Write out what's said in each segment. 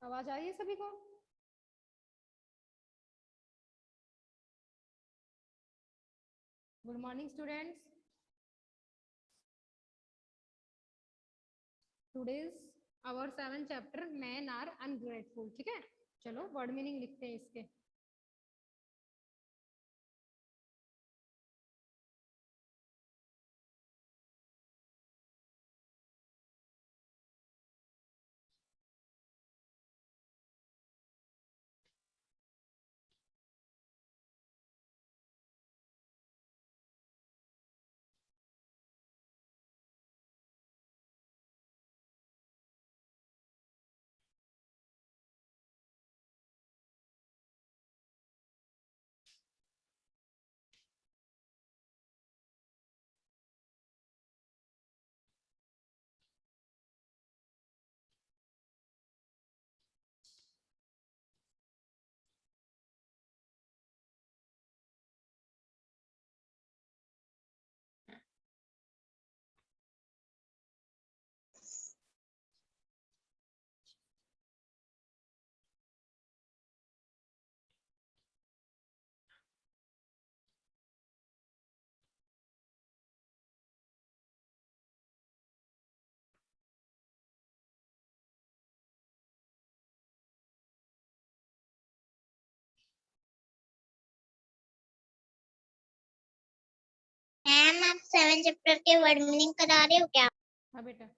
आवाज आ रही है सभी को? Good morning students. Today's our 7 chapter man are ungrateful. ठीक है, चलो वर्ड मीनिंग लिखते हैं इसके। मैम आप 7 चैप्टर के वर्ड मीनिंग करा रहे हो क्या? हाँ बेटा।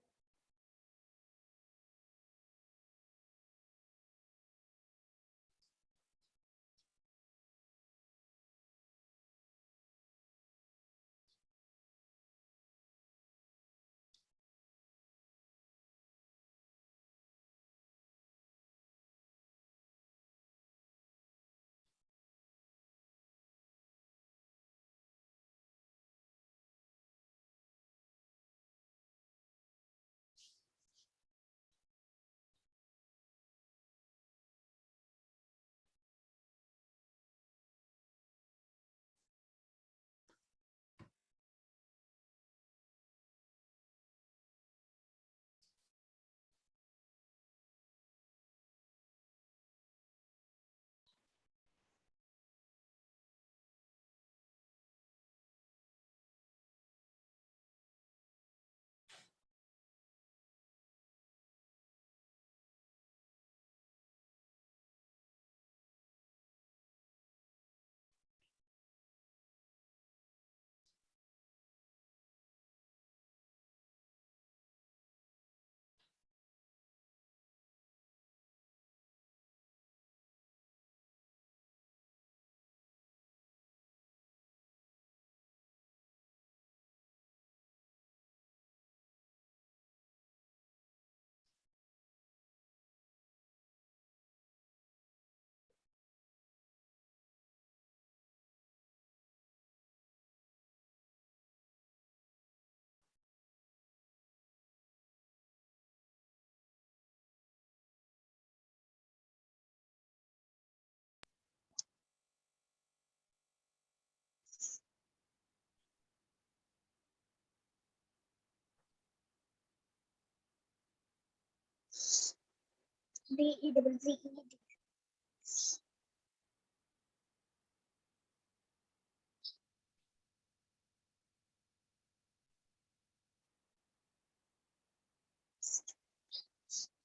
DEZZE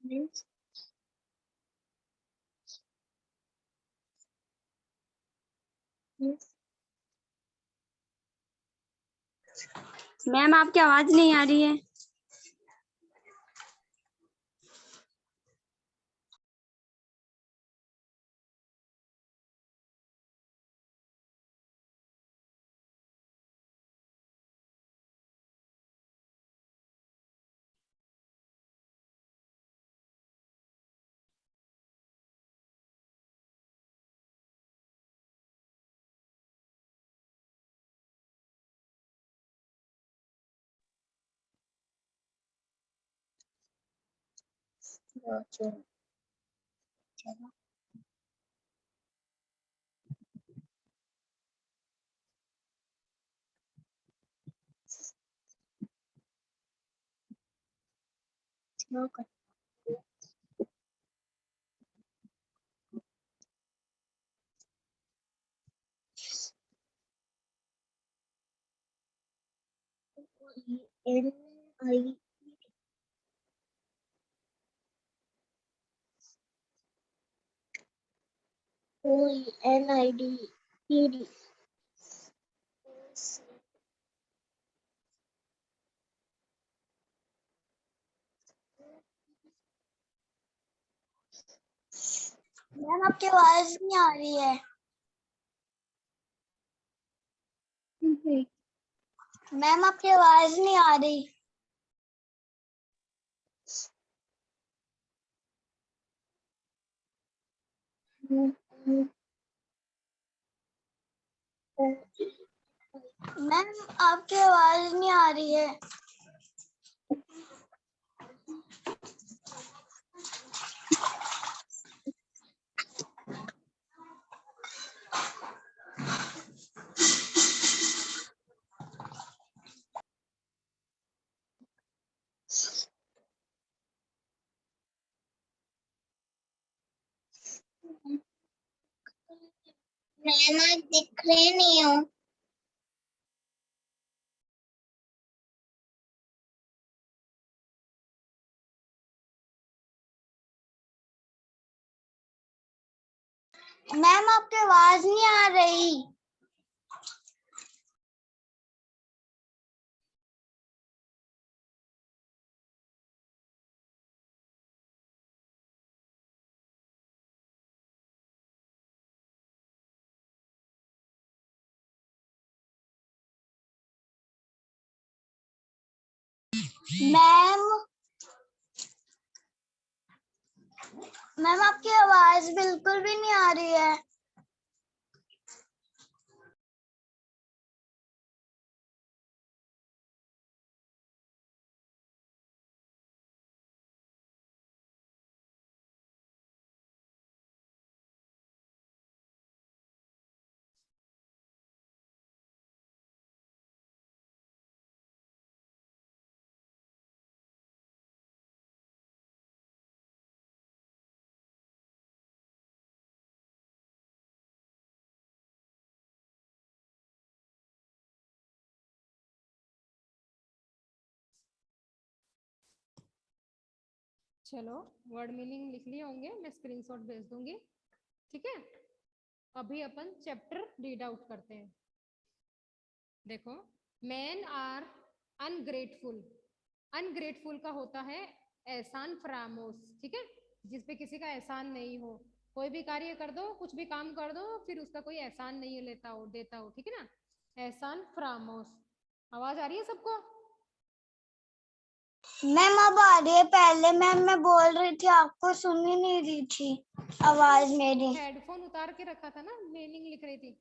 means मैम आपकी आवाज नहीं आ रही है। चलो N-I. O-N-I-D-E-D. मैम आपकी आवाज नहीं आ रही है। मैम आपकी आवाज नहीं आ रही। मैम आपकी आवाज नहीं आ रही है। मैम आज दिख रहे नहीं हो। मैम आपकी आवाज नहीं आ रही। मैम मैम आपकी आवाज बिल्कुल भी नहीं आ रही है। चलो वर्ड मीनिंग लिख लिए होंगे, मैं स्क्रीनशॉट भेज दूंगी। ठीक है, अभी अपन चैप्टर रीड आउट करते हैं। देखो, मैन आर अनग्रेटफुल। अनग्रेटफुल का होता है एहसान फरामोश। ठीक है, जिसपे किसी का एहसान नहीं हो। कोई भी कार्य कर दो, कुछ भी काम कर दो, फिर उसका कोई एहसान नहीं लेता हो, देता हो। ठीक है ना, एहसान फरामोश। आवाज आ रही है सबको? मैम अब आ रही है। पहले मैम मैं बोल रही थी, आपको सुन ही नहीं रही थी आवाज मेरी। हेडफोन उतार के रखा था ना, मीनिंग लिख रही थी।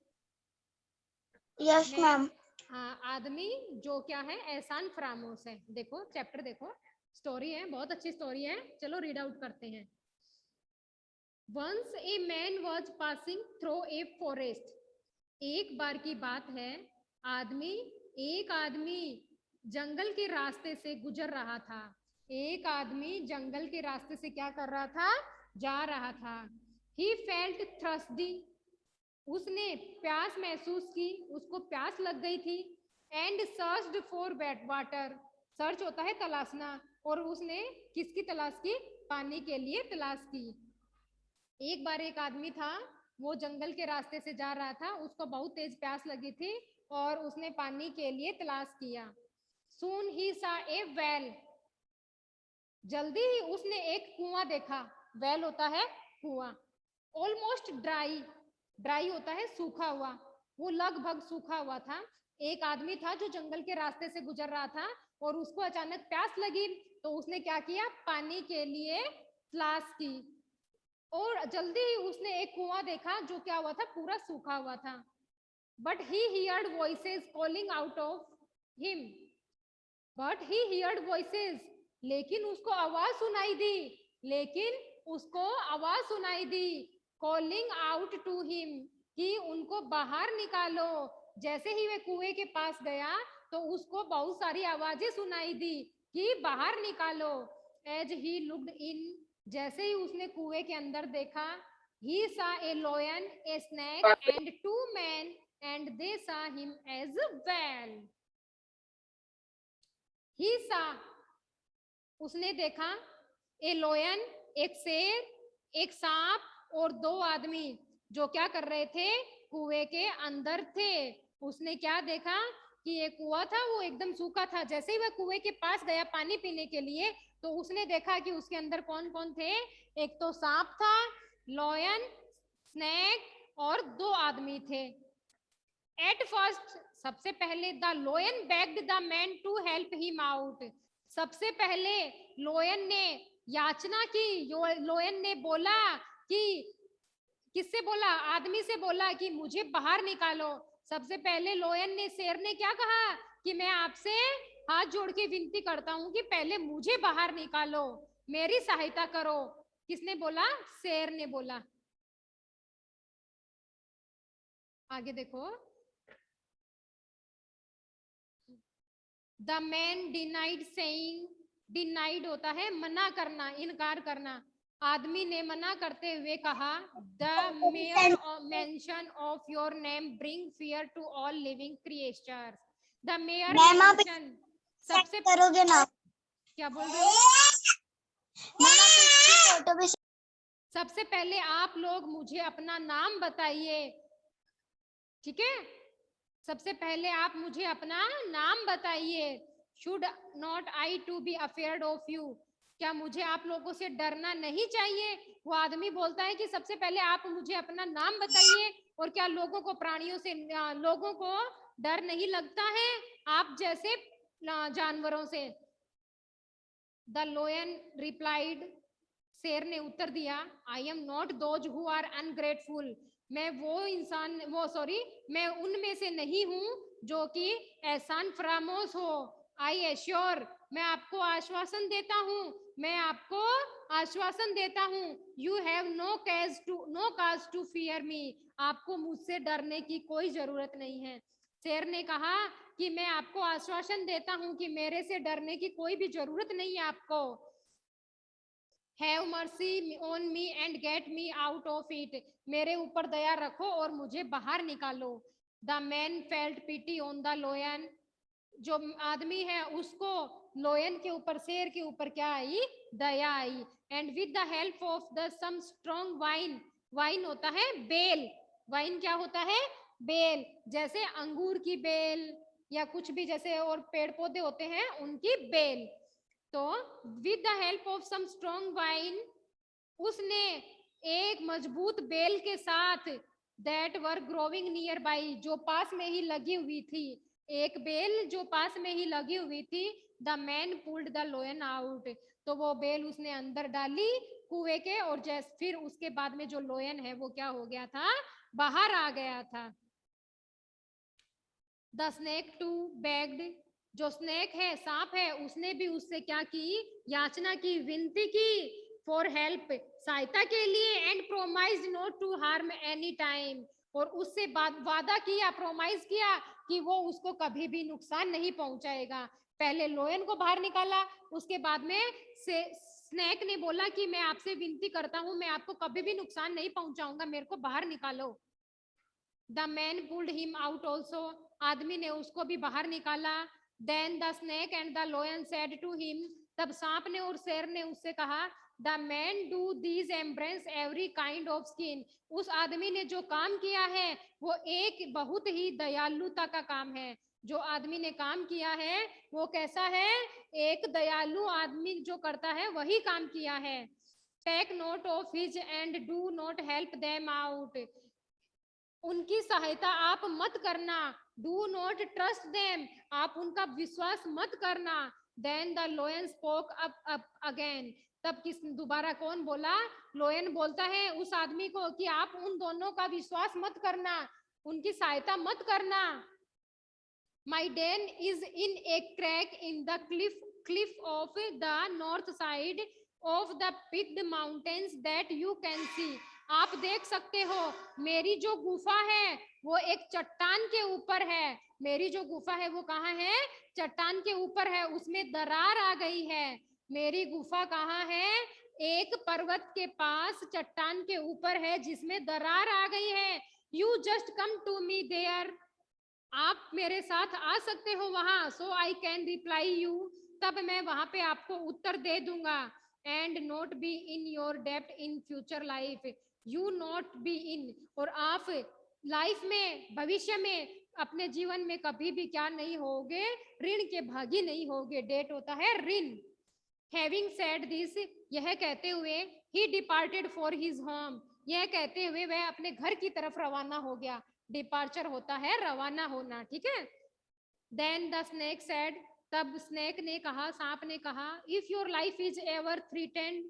Yes ma'am. हाँ, आदमी जो क्या है, एहसान फरामोश है। देखो चैप्टर देखो, स्टोरी है, बहुत अच्छी स्टोरी है। चलो रीड आउट करते हैं। Once a man was passing through a forest. एक बार की बात है, एक आदमी जंगल के रास्ते से गुजर रहा था। एक आदमी जंगल के रास्ते से क्या कर रहा था? जा रहा था। He felt thirsty. उसने प्यास महसूस की, उसको प्यास लग गई थी। And searched for water. Search होता है तलाशना, और उसने किसकी तलाश की? पानी के लिए तलाश की। एक बार एक आदमी था, वो जंगल के रास्ते से जा रहा था, उसको बहुत तेज प्यास लगी थी और उसने पानी के लिए तलाश किया। सून ही सा ए वेल। जल्दी ही उसने एक कुआं देखा। वेल होता है कुआं। Almost dry. ड्राई होता है सूखा हुआ, वो लगभग सूखा हुआ था। एक आदमी था जो जंगल के रास्ते से गुजर रहा था और उसको अचानक प्यास लगी, तो उसने क्या किया? पानी के लिए तलाश की। और जल्दी ही उसने एक कुआं देखा जो क्या हुआ था? पूरा सूखा हुआ था। But he heard voices calling out of him. लेकिन उसको आवाज सुनाई दी। कॉलिंग आउट टू हिम, कि उनको बाहर निकालो। जैसे ही वह कुएं के पास गया तो उसको बहुत सारी आवाजें सुनाई दी कि बाहर निकालो। एज ही लुक्ड इन, जैसे ही उसने कुएं के अंदर देखा, he saw a lion, a snake and two men and they saw him as well. ही सा, उसने देखा, ए लोयन, एक शेर, एक सांप और दो आदमी जो क्या कर रहे थे, कुएं के अंदर थे। उसने क्या देखा कि ये कुआं था वो एकदम सूखा था। जैसे ही वह कुएं के पास गया पानी पीने के लिए, तो उसने देखा कि उसके अंदर कौन कौन थे। एक तो सांप था, लॉयन, स्नेक और दो आदमी थे। एट फर्स्ट, सबसे पहले the lion begged the man to help him out. सबसे पहले लोयन ने याचना की, लोयन ने बोला कि, किससे बोला, आदमी से बोला कि मुझे बाहर निकालो। सबसे पहले लोयन ने, शेर ने क्या कहा कि मैं आपसे हाथ जोड़ के विनती करता हूं कि पहले मुझे बाहर निकालो, मेरी सहायता करो। किसने बोला, शेर ने बोला। आगे देखो, the man denied saying, denied होता है मना करना, इनकार करना। आदमी ने मना करते हुए कहा, the mere mention of your name bring fear to all living creatures. The mere ma'am आप मेंशन, सबसे करोगे ना? क्या बोल रहे हो? मैम आप इसकी फोटो भी सबसे पहले आप लोग मुझे अपना नाम बताइए, ठीक है? सबसे पहले आप मुझे अपना नाम बताइए। Should not I to be afraid of you, क्या मुझे आप लोगों से डरना नहीं चाहिए? वो आदमी बोलता है कि सबसे पहले आप मुझे अपना नाम बताइए, और क्या लोगों को, प्राणियों से, लोगों को डर नहीं लगता है आप जैसे जानवरों से? द लोयन रिप्लाइड, शेर ने उत्तर दिया, I am not those who are ungrateful, मैं वो इंसान, वो सॉरी, मैं उनमें से नहीं हूं जो कि एहसान फरामोश हो। आई एश्योर, मैं आपको आश्वासन देता हूं, मैं आपको आश्वासन देता हूं, you have no cause to fear me, आपको मुझसे डरने की कोई जरूरत नहीं है। शेर ने कहा कि मैं आपको आश्वासन देता हूं कि मेरे से डरने की कोई भी जरूरत नहीं है आपको। Have mercy on me and get me out of it, मेरे ऊपर दया रखो और मुझे बाहर निकालो। The man felt pity on the lion, जो आदमी है उसको लोयन के ऊपर, शेर के ऊपर क्या आई, दया आई। And with the help of the some strong wine, wine होता है बेल, वाइन क्या होता है, बेल, जैसे अंगूर की बेल या कुछ भी जैसे और पेड़ पौधे होते हैं उनकी बेल। तो with the help of some strong vine, उसने एक मजबूत बेल के साथ, that were growing nearby, जो पास में ही लगी हुई थी, एक बेल जो पास में ही लगी हुई थी, the man pulled the लोयन out, तो वो बेल उसने अंदर डाली कुएं के, और जैसे फिर उसके बाद में जो लोयन है वो क्या हो गया था, बाहर आ गया था। द स्नेक टू बेग्ड, जो स्नेक है, सांप है, उसने भी उससे क्या की, याचना की, विनती की, फॉर हेल्प, सहायता के लिए, and promise not to harm any time, और उससे वादा किया, प्रोमाइज किया कि वो उसको कभी भी नुकसान नहीं पहुंचाएगा। पहले लोयन को बाहर निकाला, उसके बाद में स्नेक ने बोला कि मैं आपसे विनती करता हूं, मैं आपको कभी भी नुकसान नहीं पहुंचाऊंगा, मेरे को बाहर निकालो। The man pulled him out also, आदमी ने उसको भी बाहर निकाला। Then the snake and the lion said to him, तब सांप ने और शेर ने उससे कहा, the man do these embrace every kind of skin, उस आदमी ने जो काम किया है वो एक बहुत ही दयालुता का काम है। जो आदमी ने काम किया है वो कैसा है, एक दयालु आदमी जो करता है वही काम किया है। Take note of his and do not help them out, उनकी सहायता आप मत करना, डू नॉट ट्रस्ट देम, आप उनका विश्वास मत करना। Then the lion spoke up again, तब किस दोबारा कौन बोला, लोयन बोलता है उस आदमी को कि आप उन दोनों का विश्वास मत करना, उनकी सहायता मत करना। My den is in a crack in the cliff of the north side of the peaked mountains that you can see, आप देख सकते हो मेरी जो गुफा है वो एक चट्टान के ऊपर है, मेरी जो गुफा है वो कहाँ है, चट्टान के ऊपर है, उसमें दरार आ गई है। मेरी गुफा कहाँ है, एक पर्वत के पास चट्टान के ऊपर है जिसमें दरार आ गई है। You just come to me there, आप मेरे साथ आ सकते हो वहां, so I can reply you, तब मैं वहां पे आपको उत्तर दे दूंगा। And not be in your डेप्ट in future life, you not be in, और आप लाइफ में, भविष्य में, अपने जीवन में कभी भी क्या नहीं होगे, ऋण के भागी नहीं होगे। डेट होता है ऋण। हैविंग सेड दिस, यह कहते हुए, ही डिपार्टेड फॉर हिज होम, यह कहते हुए वह अपने घर की तरफ रवाना हो गया। डिपार्चर होता है रवाना होना, ठीक है। देन द स्नेक सेड, तब स्नेक ने कहा, सांप ने कहा, if your life is ever threatened,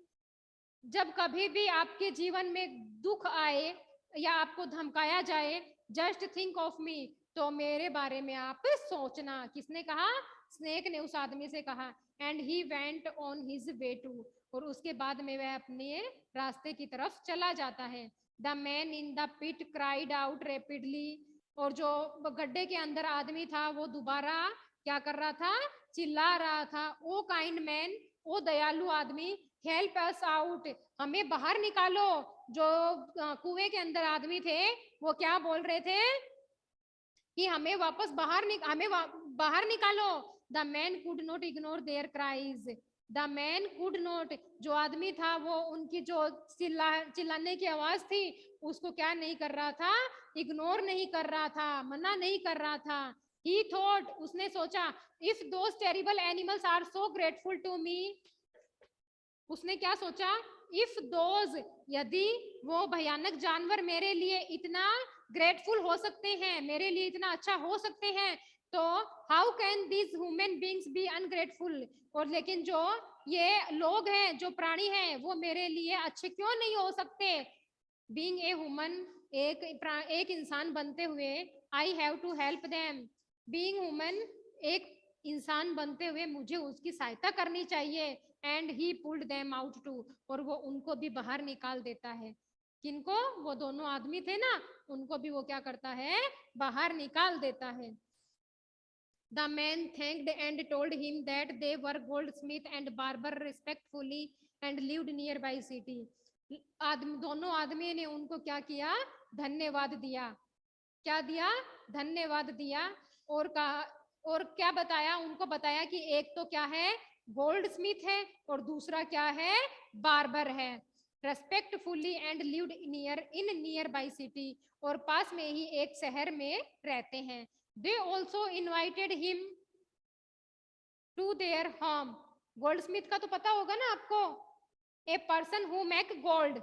जब कभी भी आपके जीवन में दुख आए या आपको धमकाया जाए, जस्ट थिंक ऑफ मी, तो मेरे बारे में आप सोचना। किसने कहा? स्नेक ने उस आदमी से कहा। And he went on his way to, और उसके बाद में वह अपने रास्ते की तरफ चला जाता है। The man in the pit cried out rapidly, और जो गड्ढे के अंदर आदमी था वो दोबारा क्या कर रहा था? चिल्ला रहा था। ओ काइंड मैन, ओ दयालु आदमी, हेल्प अस आउट, हमें बाहर निकालो। जो कुएं के अंदर आदमी थे वो क्या बोल रहे थे कि हमें वापस बाहर निकालो। The man could not ignore their cries, the man could not, जो आदमी था वो उनकी जो चिल्लाने की आवाज थी उसको क्या नहीं कर रहा था? इग्नोर नहीं कर रहा था, मना नहीं कर रहा था। He thought, उसने सोचा, if those terrible animals are so grateful to me, उसने क्या सोचा? इफ दोज, यदि वो भयानक जानवर मेरे लिए इतना ग्रेटफुल हो सकते हैं, मेरे लिए इतना अच्छा हो सकते हैं, तो how can these human beings B ungrateful, और लेकिन जो ये लोग हैं, जो प्राणी हैं, वो मेरे लिए अच्छे क्यों नहीं हो सकते? बीइंग ए ह्यूमन, एक इंसान बनते हुए, I have to help them, being human, एक इंसान बनते हुए मुझे उसकी सहायता करनी चाहिए। And he pulled them out too, और वो उनको भी बाहर निकाल देता है। किनको? वो दोनों आदमी थे ना, उनको भी वो क्या करता है? बाहर निकाल देता है। The man thanked and told him that they were Goldsmith and barber respectfully and lived nearby city, दोनों आदमी ने उनको क्या किया? धन्यवाद दिया। क्या दिया? धन्यवाद दिया। और कहा, और क्या बताया? उनको बताया कि एक तो क्या है? गोल्ड स्मिथ है, और दूसरा क्या है? बार्बर है। Respectfully and lived nearby city, और पास में ही एक शहर में रहते हैं। They also invited him to their home, goldsmith का तो पता होगा ना आपको, a person who make gold,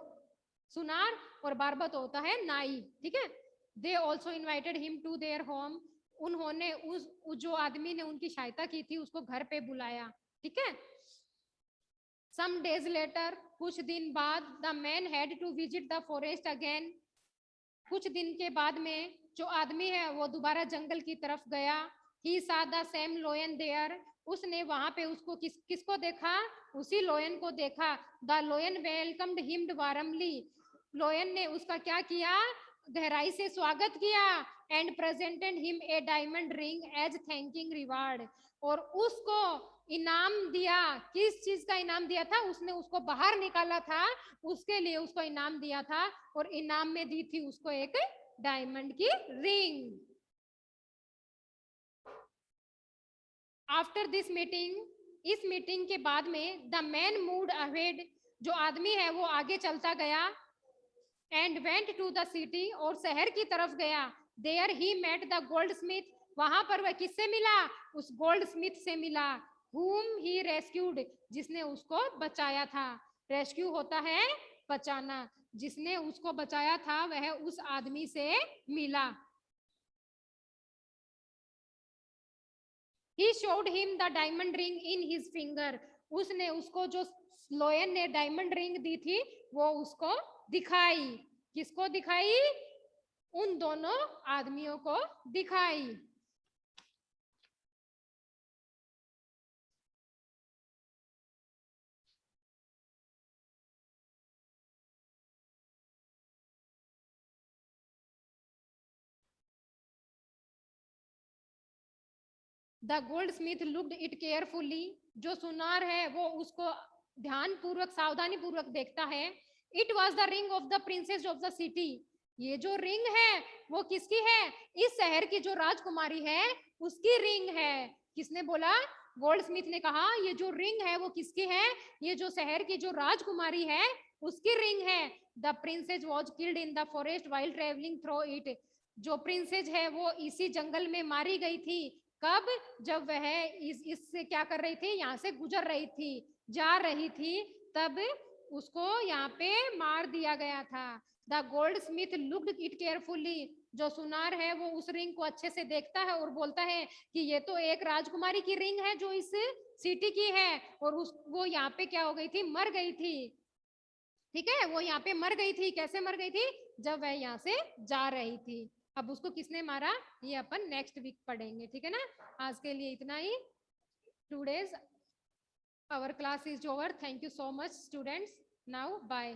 सुनार, और बार्बर तो होता है नाई, ठीक है। They also invited him to their home, उन्होंने उस जो आदमी ने उनकी सहायता की थी उसको घर पे बुलाया, ठीक है। सम डेज लेटर, कुछ दिन बाद, the man had to visit the forest again, कुछ दिन के बाद में जो आदमी है वो दोबारा जंगल की तरफ गया। ही सा द सेम लोयन देयर, उसने वहां पे उसको किसको देखा? उसी लोयन को देखा। The lion welcomed him warmly, lion ने उसका क्या किया? गहराई से स्वागत किया। And presented him a diamond ring as thanking reward, और उसको इनाम दिया। किस चीज का इनाम दिया था? उसने उसको बाहर निकाला था, उसके लिए उसको इनाम दिया था, और इनाम में दी थी उसको एक डायमंड की रिंग। आफ्टर दिस मीटिंग, इस मीटिंग के बाद में, द मैन मूव्ड अहेड, जो आदमी है वो आगे चलता गया। And went to the city, और शहर की तरफ गया। There he met the goldsmith, वहां पर वह किससे मिला? उस गोल्ड स्मिथ से मिला। whom he rescued, जिसने उसको बचाया था। रेस्क्यू होता है बचाना, जिसने उसको बचाया था वह उस आदमी से मिला। He showed him the diamond ring in his finger, उसने उसको जो लोयन ने डायमंड रिंग दी थी वो उसको दिखाई। किसको दिखाई? उन दोनों आदमियों को दिखाई। The gold Smith looked it carefully, जो सुनार है वो उसको ध्यान पूर्वक, सावधानी पूर्वक देखता है। It was the ring of the princess of the city, ये जो रिंग है वो किसकी है? इस शहर की जो राजकुमारी है उसकी रिंग है। किसने बोला? गोल्ड स्मिथ ने कहा ये जो रिंग है वो किसकी है, ये जो शहर की जो राजकुमारी है उसकी रिंग है। The princess was killed in the forest while travelling through it, जो प्रिंसेस है वो इसी जंगल में मारी गई थी। कब, जब वह इससे क्या कर रही थी, यहाँ से गुजर रही थी, जा रही थी, तब उसको यहाँ पे मार दिया गया था। The gold Smith looked it carefully, जो सुनार है वो उस रिंग को अच्छे से देखता है और बोलता है कि ये तो एक राजकुमारी की रिंग है जो इस सिटी की है, और वो यहाँ पे क्या हो गई थी, मर गई थी। ठीक है, वो यहाँ पे मर गई थी, कैसे मर गई थी, जब वह यहाँ से जा रही थी। अब उसको किसने मारा ये अपन नेक्स्ट वीक पढ़ेंगे, ठीक है ना। आज के लिए इतना ही। Today's our class is over. Thank you so much students. Now bye.